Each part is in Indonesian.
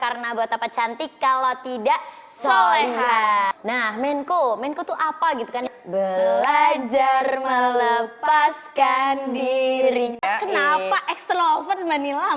Karena buat apa cantik kalau tidak soleha. Nah, Menko tuh apa gitu kan? Belajar melepaskan diri. Kenapa ekstrovert Mbak Nilam?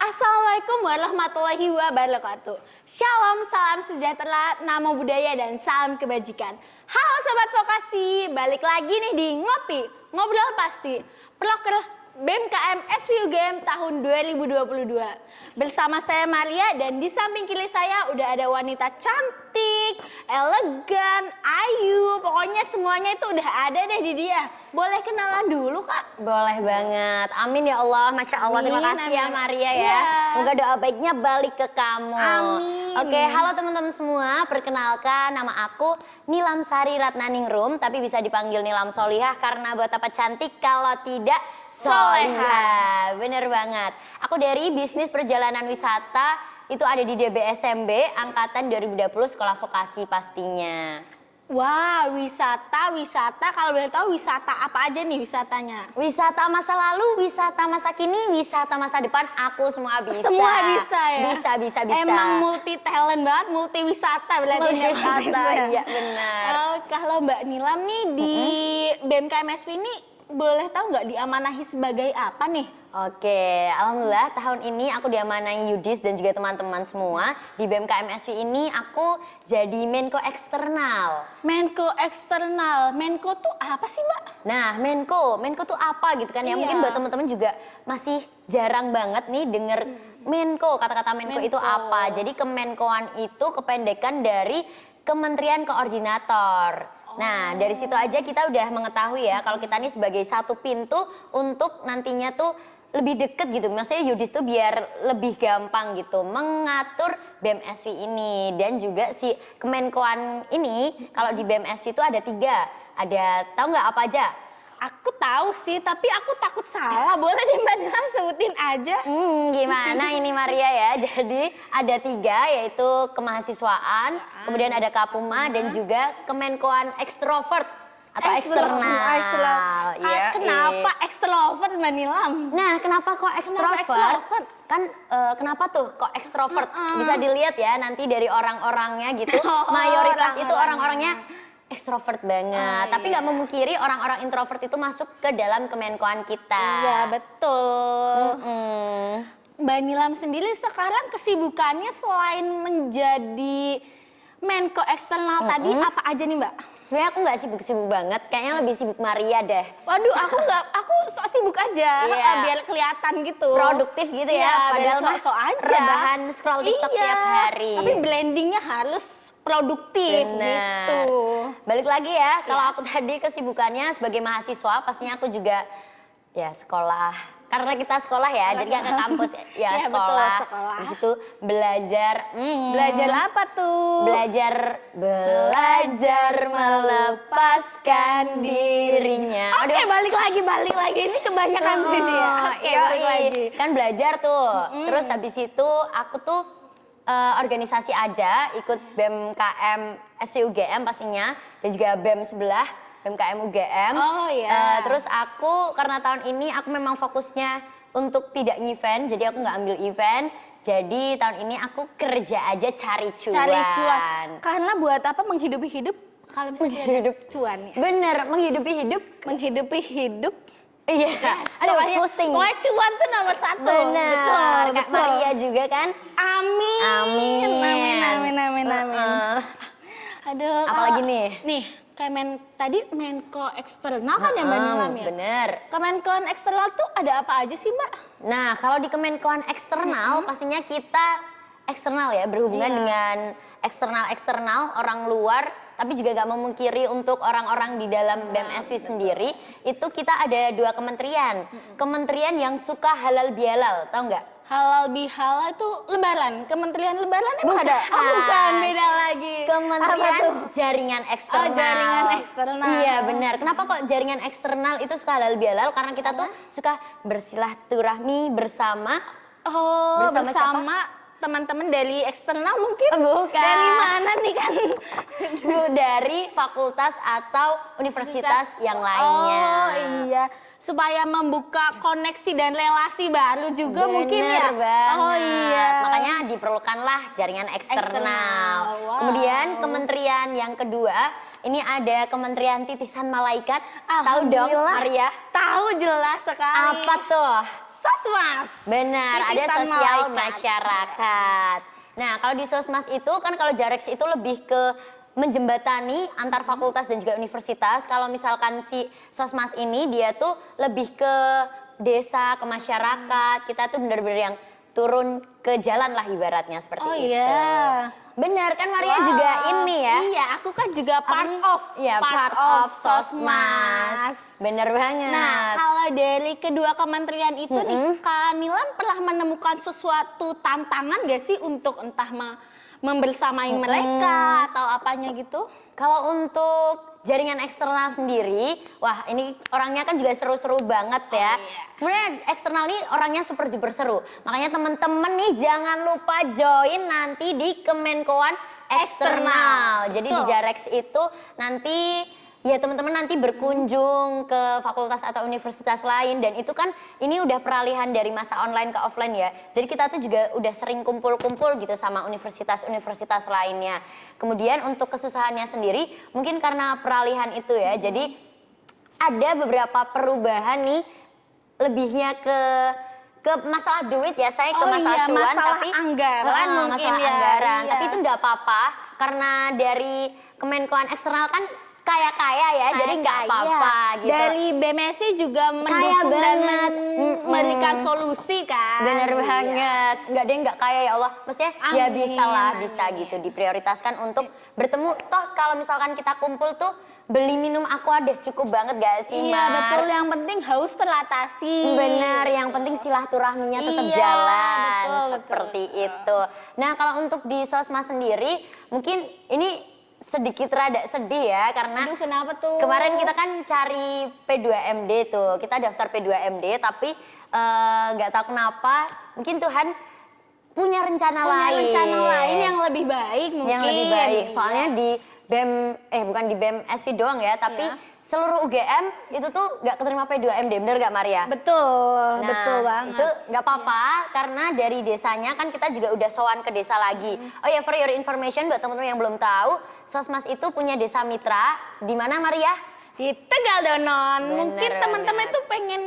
Assalamualaikum warahmatullahi wabarakatuh. Shalom, salam sejahtera, namo budaya, dan salam kebajikan. Halo Sobat Vokasi, balik lagi nih di Ngopi, Ngobrol Pasti, Proker BMKM SVUGM tahun 2022. Bersama saya Maria, dan di samping kiri saya udah ada wanita cantik, elegan, ayu, pokoknya semuanya itu udah ada deh di dia. Boleh kenalan dulu Kak? Boleh banget. Amin ya Allah, Masya Allah. Terima kasih ya Maria ya. Semoga doa baiknya balik ke kamu. Amin. Oke, halo teman-teman semua. Perkenalkan, nama aku Nilam Sari Ratnaningrum, tapi bisa dipanggil Nilam Solihah karena buat apa cantik kalau tidak soleha. Bener banget. Aku dari bisnis perjalanan wisata, itu ada di DBSMB angkatan 2020 Sekolah Vokasi pastinya. Wah, wisata. Kalau boleh tahu wisata apa aja nih wisatanya? Wisata masa lalu, wisata masa kini, wisata masa depan, aku semua bisa. Semua bisa ya? Bisa. Emang multi talent banget, multi wisata berarti. Multi wisata, iya benar. Kalau Mbak Nilam nih di BMKM SV ini boleh tahu nggak diamanahi sebagai apa nih? Oke, alhamdulillah tahun ini aku diamanahi Yudis dan juga teman-teman semua. Di BMKM SV ini aku jadi Menko Eksternal. Menko Eksternal, Menko tuh apa sih Mbak? Nah, Menko tuh apa gitu kan ya? Iya. Mungkin buat teman-teman juga masih jarang banget nih denger Menko, kata-kata Menko itu apa. Jadi Kemenkoan itu kependekan dari Kementerian Koordinator. Nah, dari situ aja kita udah mengetahui ya kalau kita nih sebagai satu pintu untuk nantinya tuh lebih deket gitu. Maksudnya Yudis tuh biar lebih gampang gitu mengatur BMSV ini. Dan juga si Kemenkoan ini kalau di BMSV itu ada 3. Ada, tahu nggak apa aja? Aku tahu sih, tapi aku takut salah. Boleh nih Mbak Nilam sebutin aja? Gimana ini Maria ya? Jadi ada 3 yaitu kemahasiswaan, kemudian ada Kapuma dan juga Kemenkoan Ekstrovert atau eksternal. Iya, Kenapa ekstrovert Mbak Nilam? Nah, kenapa kok ekstrovert? Kan kenapa tuh kok ekstrovert? Bisa dilihat ya nanti dari orang-orangnya gitu. Mayoritas itu orang-orangnya ekstrovert banget. Tapi nggak memungkiri orang-orang introvert itu masuk ke dalam Kemenkoan kita. Iya, betul. Mbak Nilam sendiri sekarang kesibukannya selain menjadi Menko Eksternal tadi apa aja nih Mbak? Sebenarnya aku nggak sibuk-sibuk banget, kayaknya lebih sibuk Maria deh. Waduh, aku sok sibuk aja, biar kelihatan gitu. Produktif gitu ya, padahal sok aja. rebahan scroll TikTok tiap hari. Tapi blendingnya harus produktif gitu. Balik lagi ya, kalau aku tadi kesibukannya sebagai mahasiswa, pastinya aku juga ya sekolah. Karena kita sekolah ya, jadi ke kampus ya, sekolah. Betul, sekolah. Habis itu belajar. Belajar apa tuh? Belajar melepaskan dirinya. Oke, balik lagi. Ini kebanyakan puisi ya. Oke, balik lagi. Kan belajar tuh. Terus habis itu aku tuh organisasi aja, ikut BMKM SVUGM pastinya, dan juga BEM sebelah, BMKM UGM. Oh iya. Terus aku karena tahun ini aku memang fokusnya untuk tidak event, jadi aku nggak ambil event. Jadi tahun ini aku kerja aja cari cuan. Karena buat apa menghidupi hidup kalau misalnya hidup cuan ya? Bener, menghidupi hidup. Iya, aduh pusing. Pokoknya cuan tuh nomor 1. Bener, Kak betul. Maria juga kan? Amin. Aduh. Apalagi nih? Nih, tadi Menko Eksternal kan ya Mbak Nilam ya? Bener. Kemenkoan Eksternal tuh ada apa aja sih Mbak? Nah, kalau di Kemenkoan Eksternal pastinya kita eksternal ya, berhubungan dengan eksternal orang luar, tapi juga gak memungkiri untuk orang-orang di dalam BMSV sendiri, itu kita ada 2 kementerian. Kementerian yang suka halal bihalal, tahu nggak? Halal bihalal itu lebaran, Kementerian Lebaran emang ada? Oh bukan, beda lagi. Kementerian Jaringan Eksternal. Oh, jaringan eksternal. Iya benar. Kenapa kok jaringan eksternal itu suka halal bihalal? Karena kita tuh suka bersilaturahmi bersama. Oh, bersama teman-teman dari eksternal mungkin? Bukan. Dari mana nih kan? Dari fakultas atau universitas yang lainnya. Oh iya. supaya membuka koneksi dan relasi baru juga mungkin ya. Banget. Oh iya. Makanya diperlukanlah jaringan eksternal. Wow. Kemudian kementerian yang kedua, ini ada Kementerian Titisan Malaikat. Tahu dong, Alhamdulillah. Maria? Tahu jelas sekali. Apa tuh? Sosmas. Benar, ada Titisan sosial malaikat. masyarakat. Nah, kalau di Sosmas itu kan kalau Jarex itu lebih ke menjembatani antar fakultas dan juga universitas. Kalau misalkan si Sosmas ini dia tuh lebih ke desa, ke masyarakat. Kita tuh benar-benar yang turun ke jalan lah ibaratnya seperti Oh itu. iya. Benar kan Maria Wow. juga ini ya? Iya, aku kan juga part of. Iya, part of Sosmas. Bener banget. Nah, kalau dari kedua kementerian itu nih, Kak Nilam pernah menemukan sesuatu tantangan gak sih untuk entah membersamai mereka atau apanya gitu? Kalau untuk jaringan eksternal sendiri, wah ini orangnya kan juga seru-seru banget ya. iya. Sebenarnya eksternal nih orangnya super duper seru. Makanya temen-temen nih jangan lupa join nanti di Kemenkoan Eksternal. Jadi di Betul. Jarex itu nanti ya teman-teman nanti berkunjung ke fakultas atau universitas lain dan itu kan ini udah peralihan dari masa online ke offline ya. Jadi kita tuh juga udah sering kumpul-kumpul gitu sama universitas-universitas lainnya. Kemudian untuk kesusahannya sendiri mungkin karena peralihan itu ya. Jadi ada beberapa perubahan nih lebihnya ke masalah duit ya, saya ke Oh masalah iya, cuan masalah tapi anggaran mungkin masalah ya, anggaran. iya. Tapi itu nggak apa-apa karena dari Kemenkoan Eksternal kan kaya-kaya ya, jadi nggak Kayak apa-apa gitu. Dari BMSV juga Kaya mendukung dan banget. memberikan solusi kan. Bener Iya. banget, nggak deh nggak kaya ya Allah. Maksudnya ya Amin, bisa lah, amin. bisa gitu diprioritaskan untuk bertemu. Toh kalau misalkan kita kumpul tuh beli minum aqua deh cukup banget gak sih Iya Mar? betul, yang penting haus terlatasi. Benar, yang penting silaturahminya tetap Iya, jalan betul, seperti itu. Nah kalau untuk di Sosmas sendiri mungkin ini sedikit rada sedih ya karena Aduh, kenapa tuh? kemarin kita kan cari P2MD tuh, kita daftar P2MD tapi nggak tahu kenapa mungkin Tuhan punya rencana lain. rencana lain yang lebih baik mungkin. Yang lebih baik. Soalnya Iya. di BEM, bukan di BEM SI doang ya, tapi Iya. seluruh UGM itu tuh nggak keterima P2MD, bener nggak Maria? Betul, Nah, betul banget. itu nggak apa-apa karena dari desanya kan kita juga udah sowan ke desa lagi. Oh ya, for your information buat teman-teman yang belum tahu, Sosmas itu punya desa mitra di mana Maria? Di Tegal Donon. Bener Mungkin teman-teman banget. itu pengen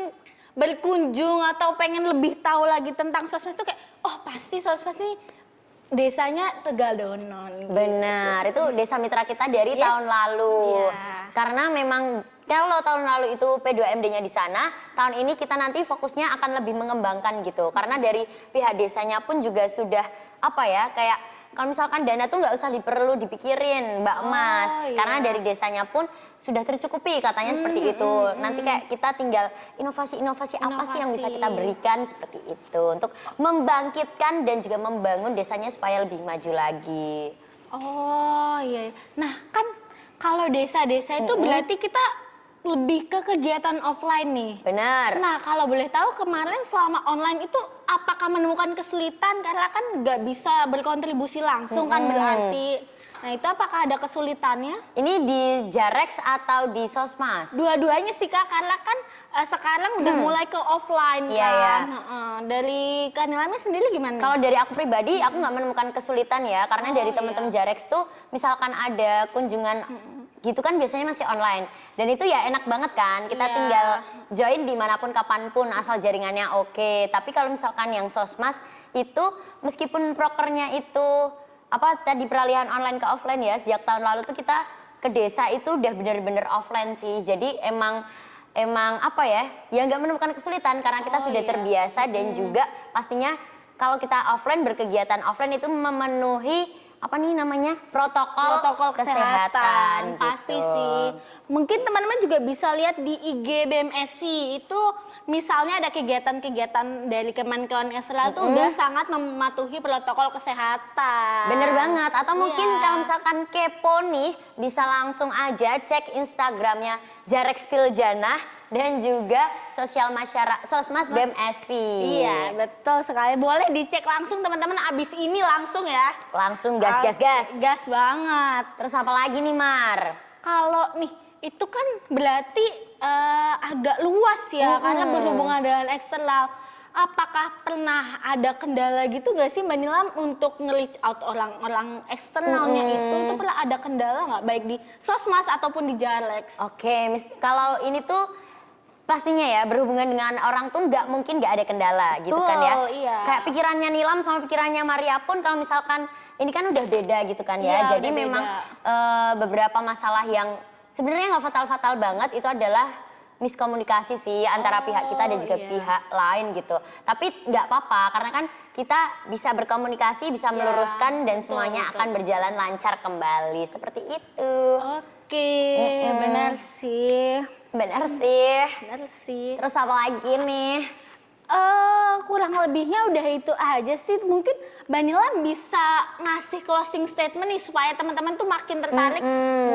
berkunjung atau pengen lebih tahu lagi tentang Sosmas itu kayak, oh pasti Sosmas ini desanya Tegal Donon. Benar, itu desa mitra kita dari Yes. tahun lalu. Iya. Karena memang kalau tahun lalu itu P2MD-nya di sana, tahun ini kita nanti fokusnya akan lebih mengembangkan gitu. Karena dari pihak desanya pun juga sudah apa ya, kayak kalau misalkan dana tuh nggak usah perlu dipikirin Mbak Mas. iya. Karena dari desanya pun sudah tercukupi katanya seperti itu. Nanti kayak kita tinggal inovasi-inovasi apa sih yang bisa kita berikan seperti itu. Untuk membangkitkan dan juga membangun desanya supaya lebih maju lagi. Oh iya. Nah kan kalau desa-desa itu berarti kita lebih ke kegiatan offline nih. Benar. Nah kalau boleh tahu kemarin selama online itu apakah menemukan kesulitan karena kan nggak bisa berkontribusi langsung kan berarti. Nah itu apakah ada kesulitannya? Ini di Jarex atau di Sosmas? Dua-duanya sih Kak, karena kan sekarang udah mulai ke offline Iya, kan. iya. Heeh. Dari Kak Nilamnya sendiri gimana? Kalau dari aku pribadi, aku nggak menemukan kesulitan ya, karena dari teman-teman Jarex tuh, misalkan ada kunjungan gitu kan biasanya masih online, dan itu ya enak banget kan, kita Iya. tinggal join dimanapun kapanpun asal jaringannya oke. Tapi kalau misalkan yang Sosmas itu meskipun prokernya itu apa tadi peralihan online ke offline ya, sejak tahun lalu tuh kita ke desa itu udah bener-bener offline sih, jadi emang apa ya nggak menemukan kesulitan karena kita sudah terbiasa dan juga pastinya kalau kita offline berkegiatan offline itu memenuhi apa nih namanya protokol kesehatan pasti gitu. sih. Mungkin teman-teman juga bisa lihat di IG BMSV itu misalnya ada kegiatan-kegiatan dari Kemenkoan Eksternal itu udah sangat mematuhi protokol kesehatan. Bener banget, atau mungkin Iya. kalau misalkan kepo nih bisa langsung aja cek Instagramnya Jarex Tiljana dan juga sosial masyarakat Sosmas BEM-SV. Iya, betul sekali. Boleh dicek langsung teman-teman abis ini langsung ya. Langsung gas. Gas banget. Terus apa lagi nih Mar? Kalau nih itu kan berarti agak luas ya karena berhubungan dengan eksternal. Apakah pernah ada kendala gitu gak sih Mbak Nilam untuk nge-reach out orang-orang eksternalnya itu pernah ada kendala nggak baik di Sosmas ataupun di Jalex? Oke, kalau ini tuh pastinya ya berhubungan dengan orang tuh nggak mungkin nggak ada kendala gitu kan ya. Iya. Kayak pikirannya Nilam sama pikirannya Maria pun kalau misalkan ini kan udah beda gitu kan ya. Iya, Jadi udah memang beda. beberapa masalah yang sebenarnya nggak fatal-fatal banget itu adalah miskomunikasi sih antara pihak kita dan juga iya. pihak lain gitu. Tapi nggak apa-apa karena kan kita bisa berkomunikasi, bisa meluruskan dan semuanya akan berjalan lancar kembali seperti itu. Oke, benar sih. Benar sih. Benar sih. Terus apa lagi nih? Kurang lebihnya udah itu aja sih. Mungkin Mbak Nilam bisa ngasih closing statement nih supaya teman-teman tuh makin tertarik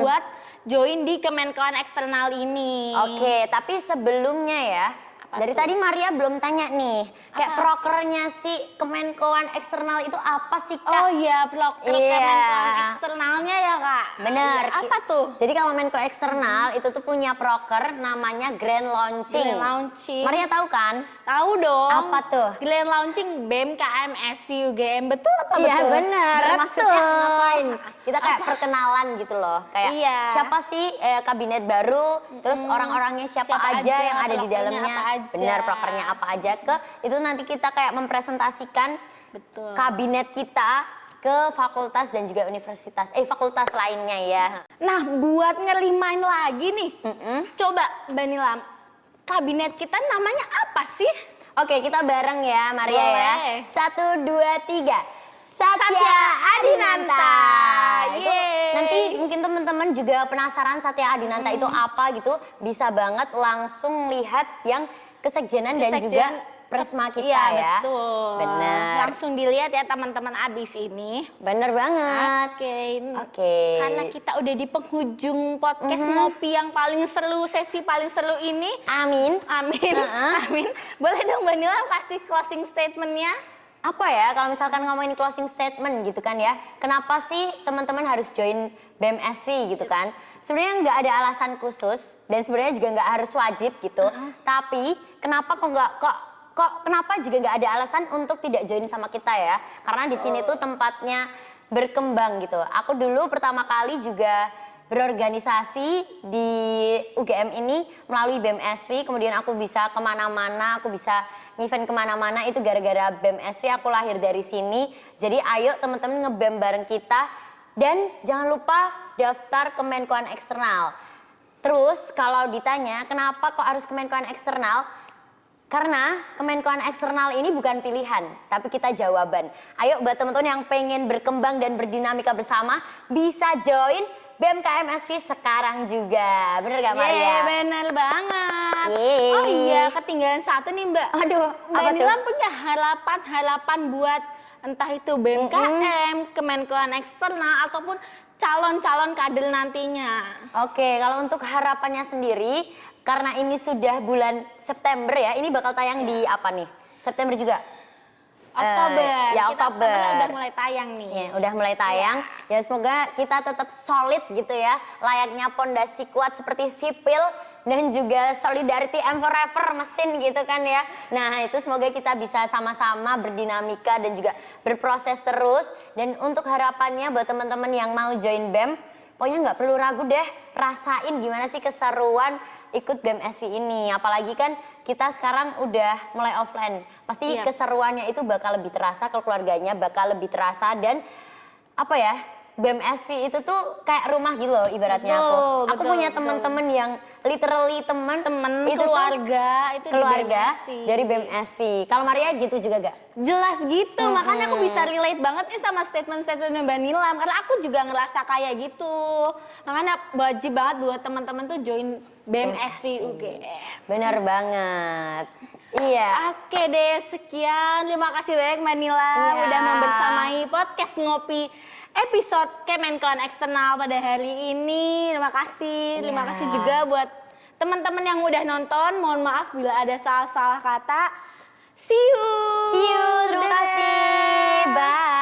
buat join di Kemenkoan eksternal ini. Oke, tapi sebelumnya ya, dari tuh? tadi Maria belum tanya nih, kayak prokernya si Kemenkoan eksternal itu apa sih Kak? Oh iya, proker Iya. Kemenkoan eksternalnya ya Kak? Bener. Iya, apa tuh? Jadi kalau Menko eksternal itu tuh punya proker namanya Grand Launching. Grand Launching. Maria tahu kan? Tahu dong. Apa tuh? Grand Launching BEM KMS UGM. Betul apa Iya betul? bener, Betul. maksudnya ngapain? Kita kayak perkenalan gitu loh, kayak Iya. siapa sih kabinet baru, terus orang-orangnya siapa aja yang ada di prokernya dalamnya, apa aja. benar prokernya apa aja itu nanti kita kayak mempresentasikan Betul. kabinet kita ke fakultas dan juga universitas, fakultas lainnya ya. Nah, buat ngerimain lagi nih, coba Mbak Nilam, kabinet kita namanya apa sih? Oke, kita bareng ya Maria ya. Boleh. 1, 2, 3. Satya Satya Adinanta. Adinanta. Itu Yeay. nanti mungkin teman-teman juga penasaran Satya Adinanta itu apa gitu, bisa banget langsung lihat yang kesekjenan dan juga Presma kita Iya, ya. betul. Benar. Langsung dilihat ya teman-teman abis ini. Bener banget. Oke. Karena kita udah di penghujung podcast ngopi yang paling seru, sesi paling seru ini. Amin. Amin. Amin. Boleh dong Mbak Nilam kasih closing statementnya? Apa ya kalau misalkan ngomongin closing statement gitu kan ya, kenapa sih teman-teman harus join BEM SV gitu kan? Sebenarnya nggak ada alasan khusus dan sebenarnya juga nggak harus wajib gitu. Tapi kenapa kenapa juga nggak ada alasan untuk tidak join sama kita ya? Karena di sini tuh tempatnya berkembang gitu. Aku dulu pertama kali juga berorganisasi di UGM ini melalui BEM SV, kemudian aku bisa kemana-mana, aku bisa event kemana-mana itu gara-gara BEM SV, aku lahir dari sini. Jadi ayo teman-teman nge-BEM bareng kita dan jangan lupa daftar Kemenkoan eksternal. Terus kalau ditanya kenapa kok harus Kemenkoan eksternal? Karena Kemenkoan eksternal ini bukan pilihan, tapi kita jawaban. Ayo buat teman-teman yang pengen berkembang dan berdinamika bersama bisa join BEM KMSV sekarang juga. Bener gak Maria? Iya, bener banget. Yeay. Oh iya, ketinggalan satu nih Mbak. Aduh, Mbak apa tuh? Nilam punya harapan buat entah itu BMKM, Kemenkoan eksternal ataupun calon-calon kader nantinya. Oke, kalau untuk harapannya sendiri, karena ini sudah bulan September ya, ini bakal tayang di apa nih? September juga? Oktober. Ya, Kita Oktober. udah mulai tayang nih. Ya, udah mulai tayang. Ya semoga kita tetap solid gitu ya, layaknya pondasi kuat seperti sipil dan juga solidarity and forever mesin gitu kan ya. Nah itu semoga kita bisa sama-sama berdinamika dan juga berproses terus. Dan untuk harapannya buat teman-teman yang mau join BEM, pokoknya nggak perlu ragu deh, rasain gimana sih keseruan ikut BEM SV ini. Apalagi kan kita sekarang udah mulai offline. Pasti Iya. keseruannya itu bakal lebih terasa, ke keluarganya bakal lebih terasa dan apa ya, BEM SV itu tuh kayak rumah gitu loh ibaratnya aku. Aku Betul, punya betul. teman-teman yang literally teman itu tuh keluarga itu keluarga di BMSV. dari BEM SV. Kalau Maria gitu juga gak? Jelas gitu, makanya aku bisa relate banget nih sama statement-statement Mbak Nilam. Karena aku juga ngerasa kayak gitu. Makanya wajib banget buat teman-teman tuh join BMSV UGM. Benar banget. Iya. Oke deh, sekian. Terima kasih banyak Mbak Nilam Iya. udah membersamai podcast Ngopi episode Kemenkoan eksternal pada hari ini. Terima kasih. Terima Iya. kasih juga buat teman-teman yang udah nonton. Mohon maaf bila ada salah-salah kata. See you. See you. Terima Dadah. kasih. Bye.